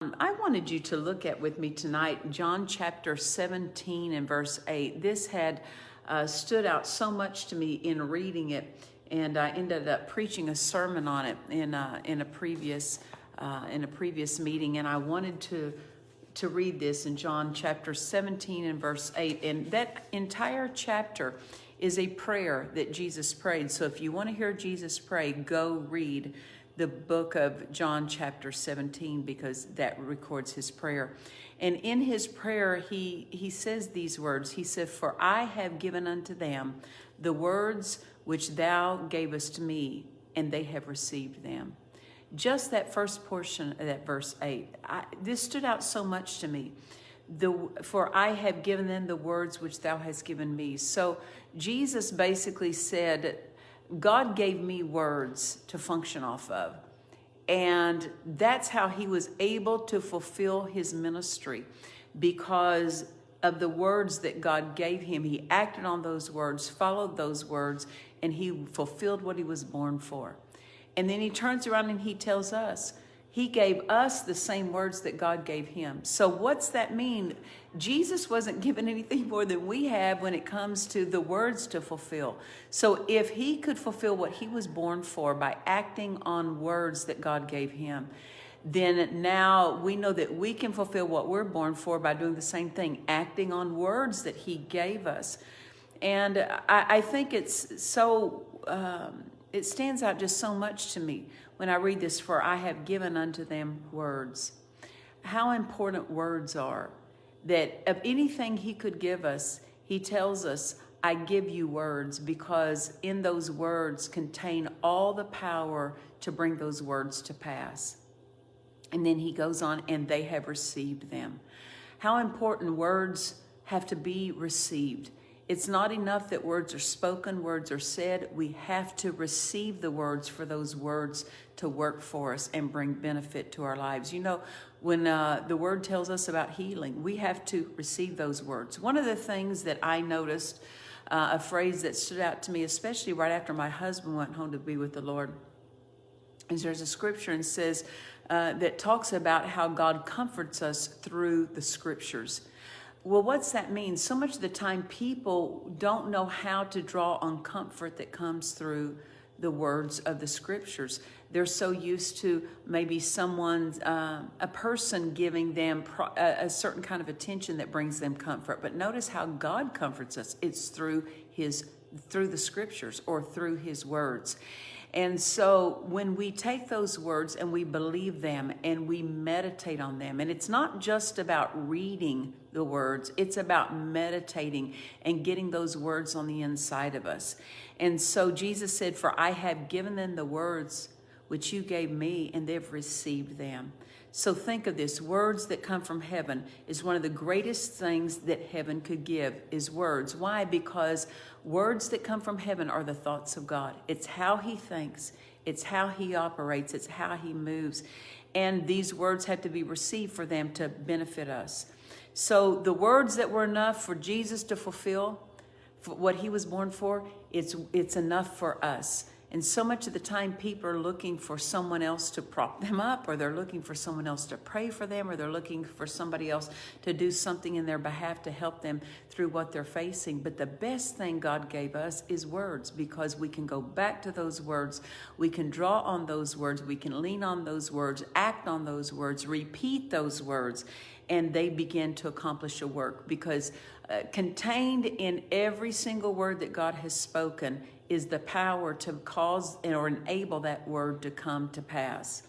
I wanted you to look at with me tonight John chapter 17 and verse 8. This had stood out so much to me in reading it, and I ended up preaching a sermon on it in a previous meeting, and I wanted to read this in John chapter 17 and verse 8. And that entire chapter is a prayer that Jesus prayed. So if you want to hear Jesus pray, go read the book of John chapter 17, because that records his prayer. And in his prayer, he says these words. He said, "For I have given unto them the words which thou gavest to me, and they have received them." Just that first portion of that verse 8, this stood out so much to me. For I have given them the words which thou hast given me. So Jesus basically said, God gave me words to function off of. And that's how he was able to fulfill his ministry, because of the words that God gave him. He acted on those words, followed those words, and he fulfilled what he was born for. And then he turns around and he tells us, he gave us the same words that God gave him. So what's that mean? Jesus wasn't given anything more than we have when it comes to the words to fulfill. So if he could fulfill what he was born for by acting on words that God gave him, then now we know that we can fulfill what we're born for by doing the same thing, acting on words that he gave us. And I think it's so, it stands out just so much to me when I read this, for I have given unto them words. How important words are. That of anything he could give us, he tells us, I give you words, because in those words contain all the power to bring those words to pass. And then he goes on, and they have received them. How important words have to be received. It's not enough that words are spoken, words are said. We have to receive the words for those words to work for us and bring benefit to our lives. You know, when the word tells us about healing, we have to receive those words. One of the things that I noticed, a phrase that stood out to me, especially right after my husband went home to be with the Lord, is there's a scripture and says that talks about how God comforts us through the scriptures. Well, what's that mean? So much of the time people don't know how to draw on comfort that comes through the words of the scriptures. They're so used to maybe a person giving them a certain kind of attention that brings them comfort. But notice how God comforts us. It's through the scriptures or through his words. And so when we take those words and we believe them and we meditate on them, and it's not just about reading the words, it's about meditating and getting those words on the inside of us. And so Jesus said, for I have given them the words which you gave me, and they've received them. So think of this, words that come from heaven is one of the greatest things that heaven could give, is words. Why? Because words that come from heaven are the thoughts of God. It's how he thinks. It's how he operates. It's how he moves. And these words have to be received for them to benefit us. So the words that were enough for Jesus to fulfill for what he was born for, it's enough for us. And so much of the time people are looking for someone else to prop them up, or they're looking for someone else to pray for them, or they're looking for somebody else to do something in their behalf to help them through what they're facing. But the best thing God gave us is words, because we can go back to those words. We can draw on those words. We can lean on those words, act on those words, repeat those words, and they begin to accomplish a work, because contained in every single word that God has spoken is the power to cause or enable that word to come to pass.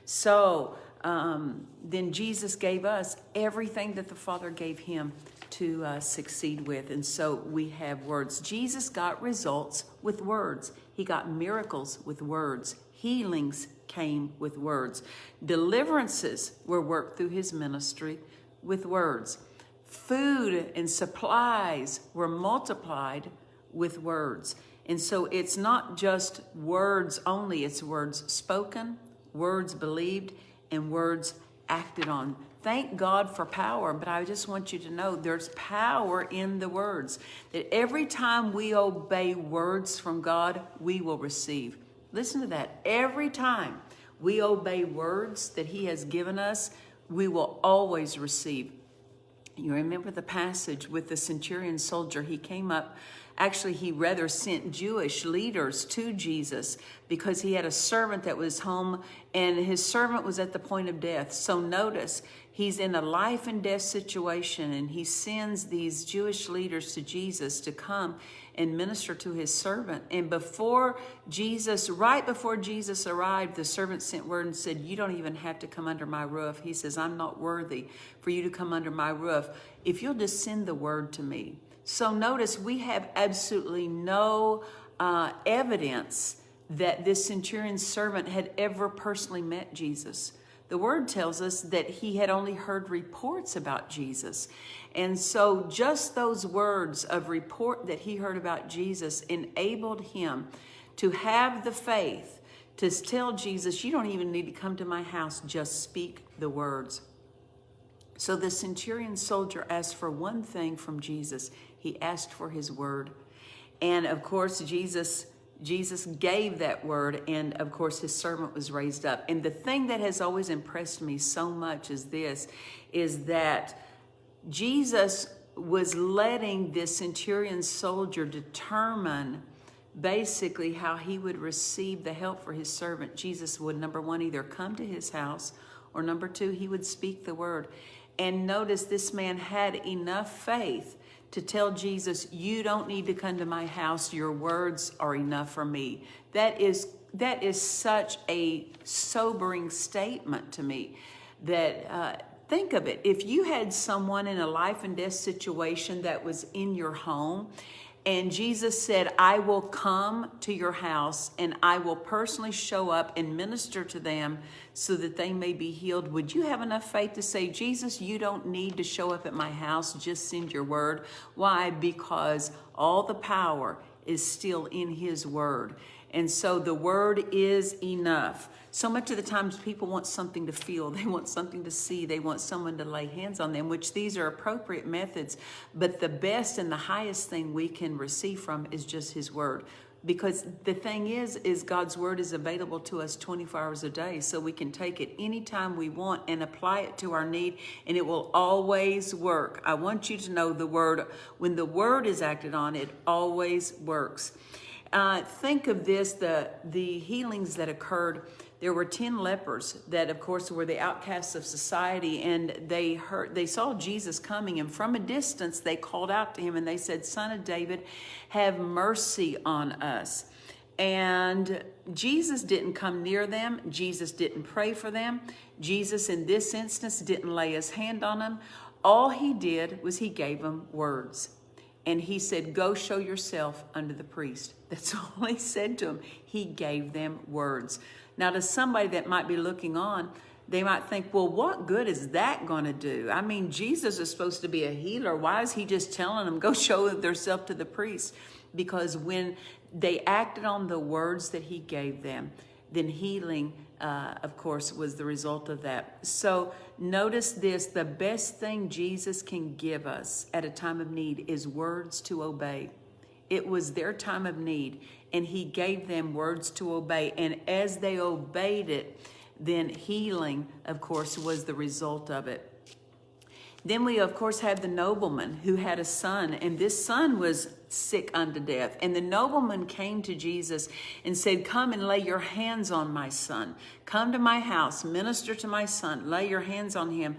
So then Jesus gave us everything that the Father gave him to succeed with. And so we have words. Jesus got results with words. He got miracles with words. Healings came with words. Deliverances were worked through his ministry with words. Food and supplies were multiplied with words. And so it's not just words only, it's words spoken, words believed, and words acted on. Thank God for power, but I just want you to know there's power in the words. That every time we obey words from God, we will receive. Listen to that. Every time we obey words that he has given us, we will always receive. You remember the passage with the centurion soldier. He came up, actually he rather sent Jewish leaders to Jesus because he had a servant that was home and his servant was at the point of death. So notice, he's in a life and death situation and he sends these Jewish leaders to Jesus to come and minister to his servant. And right before Jesus arrived, the servant sent word and said, you don't even have to come under my roof. He says, I'm not worthy for you to come under my roof if you'll just send the word to me. So notice, we have absolutely no evidence that this centurion's servant had ever personally met Jesus. The word tells us that he had only heard reports about Jesus. And so just those words of report that he heard about Jesus enabled him to have the faith to tell Jesus, you don't even need to come to my house, just speak the words. So the centurion soldier asked for one thing from Jesus. He asked for his word. And of course, Jesus gave that word, and of course his servant was raised up. And the thing that has always impressed me so much is that Jesus was letting this centurion soldier determine basically how he would receive the help for his servant. Jesus would, number one, either come to his house, or number two, he would speak the word. And notice, this man had enough faith to tell Jesus, you don't need to come to my house. Your words are enough for me. That is such a sobering statement to me that, think of it. If you had someone in a life and death situation that was in your home, and Jesus said, I will come to your house and I will personally show up and minister to them so that they may be healed, would you have enough faith to say, Jesus, you don't need to show up at my house, just send your word? Why? Because all the power is still in his word. And so the word is enough. So much of the times people want something to feel, they want something to see, they want someone to lay hands on them, which these are appropriate methods. But the best and the highest thing we can receive from is just his word. Because the thing is God's word is available to us 24 hours a day. So we can take it anytime we want and apply it to our need, and it will always work. I want you to know the word, when the word is acted on, it always works. Think of this, the healings that occurred. There were 10 lepers that, of course, were the outcasts of society, and they saw Jesus coming, and from a distance they called out to him and they said, Son of David, have mercy on us. And Jesus didn't come near them. Jesus didn't pray for them. Jesus, in this instance, didn't lay his hand on them. All he did was he gave them words. And he said, go show yourself unto the priest. That's all he said to them. He gave them words. Now, to somebody that might be looking on, they might think, well, what good is that going to do? I mean, Jesus is supposed to be a healer. Why is he just telling them, go show themselves to the priest? Because when they acted on the words that he gave them, then healing, of course, was the result of that. So notice this, the best thing Jesus can give us at a time of need is words to obey. It was their time of need, and he gave them words to obey. And as they obeyed it, then healing, of course, was the result of it. Then we, of course, had the nobleman who had a son, and this son was sick unto death. And the nobleman came to Jesus and said, come and lay your hands on my son. Come to my house, minister to my son, lay your hands on him.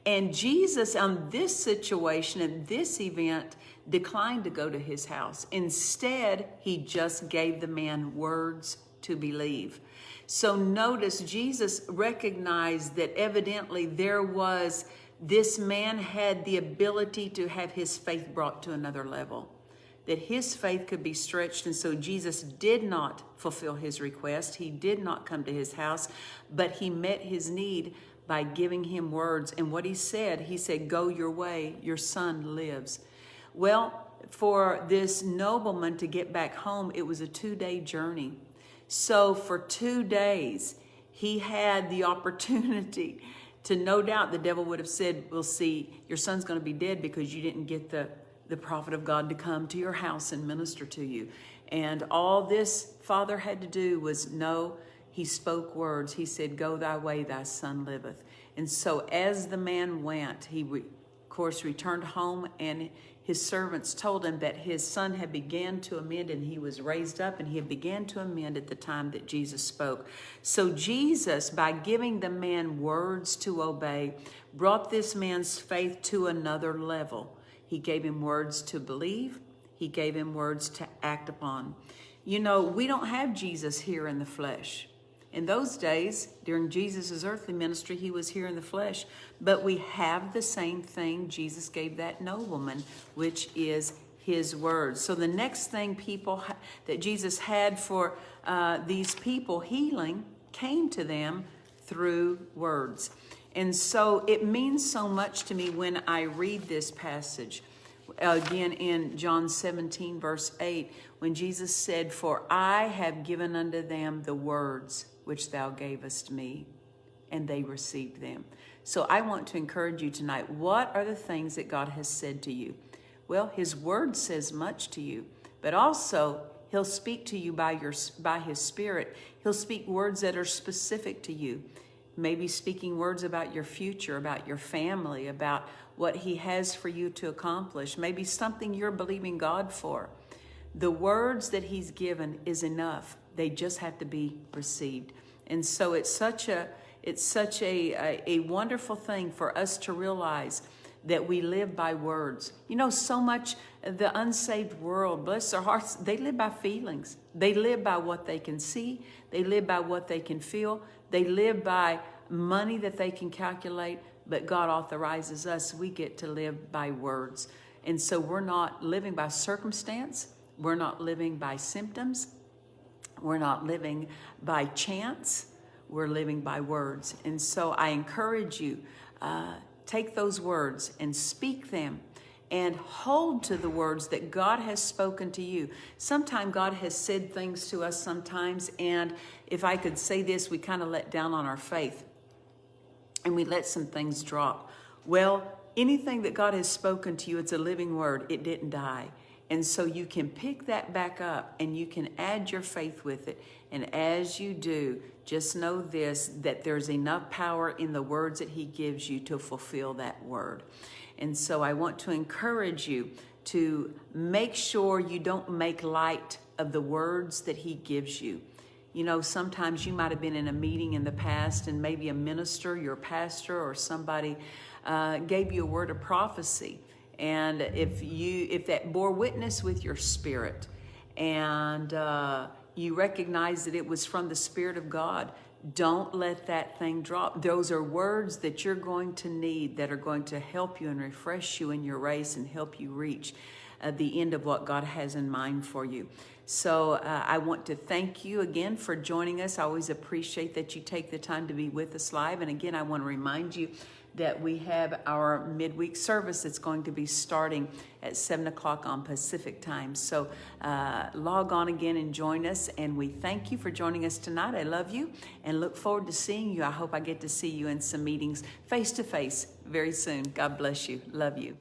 And Jesus, on this situation, at this event, declined to go to his house. Instead, he just gave the man words to believe. So notice, Jesus recognized that evidently this man had the ability to have his faith brought to another level, that his faith could be stretched. And so Jesus did not fulfill his request. He did not come to his house, but he met his need by giving him words. And what he said, go your way, your son lives. Well, for this nobleman to get back home, it was a 2-day journey. So for 2 days, he had the opportunity to, no doubt the devil would have said, well, see, your son's going to be dead because you didn't get the prophet of God to come to your house and minister to you. And all this father had to do was know. He spoke words. He said, go thy way, thy son liveth. And so as the man went, he, of course, returned home, and his servants told him that his son had began to amend, and he was raised up, and he had began to amend at the time that Jesus spoke. So Jesus, by giving the man words to obey, brought this man's faith to another level. He gave him words to believe. He gave him words to act upon. You know, we don't have Jesus here in the flesh. In those days, during Jesus' earthly ministry, he was here in the flesh. But we have the same thing Jesus gave that nobleman, which is his words. So the next thing that Jesus had for these people, healing, came to them through words. And so it means so much to me when I read this passage. Again, in John 17, verse 8, when Jesus said, "For I have given unto them the words which thou gavest me, and they received them." So I want to encourage you tonight. What are the things that God has said to you? Well, his word says much to you, but also he'll speak to you by his Spirit. He'll speak words that are specific to you. Maybe speaking words about your future, about your family, about what he has for you to accomplish. Maybe something you're believing God for. The words that he's given is enough. They just have to be received. And so it's such a wonderful thing for us to realize that we live by words. You know, so much the unsaved world, bless their hearts, they live by feelings. They live by what they can see. They live by what they can feel. They live by money that they can calculate. But God authorizes us, we get to live by words. And so we're not living by circumstance. We're not living by symptoms. We're not living by chance. We're living by words. And so I encourage you, take those words and speak them and hold to the words that God has spoken to you. Sometimes God has said things to us sometimes, and if I could say this, we kind of let down on our faith and we let some things drop. Well, anything that God has spoken to you, it's a living word. It didn't die. And so you can pick that back up and you can add your faith with it. And as you do, just know this, that there's enough power in the words that he gives you to fulfill that word. And so I want to encourage you to make sure you don't make light of the words that he gives you. You know, sometimes you might have been in a meeting in the past and maybe a minister, your pastor, or somebody gave you a word of prophecy. And if that bore witness with your spirit and you recognize that it was from the Spirit of God, don't let that thing drop. Those are words that you're going to need that are going to help you and refresh you in your race and help you reach the end of what God has in mind for you. So I want to thank you again for joining us. I always appreciate that you take the time to be with us live. And again, I want to remind you that we have our midweek service that's going to be starting at 7 o'clock on Pacific time. So log on again and join us. And we thank you for joining us tonight. I love you and look forward to seeing you. I hope I get to see you in some meetings face to face very soon. God bless you. Love you.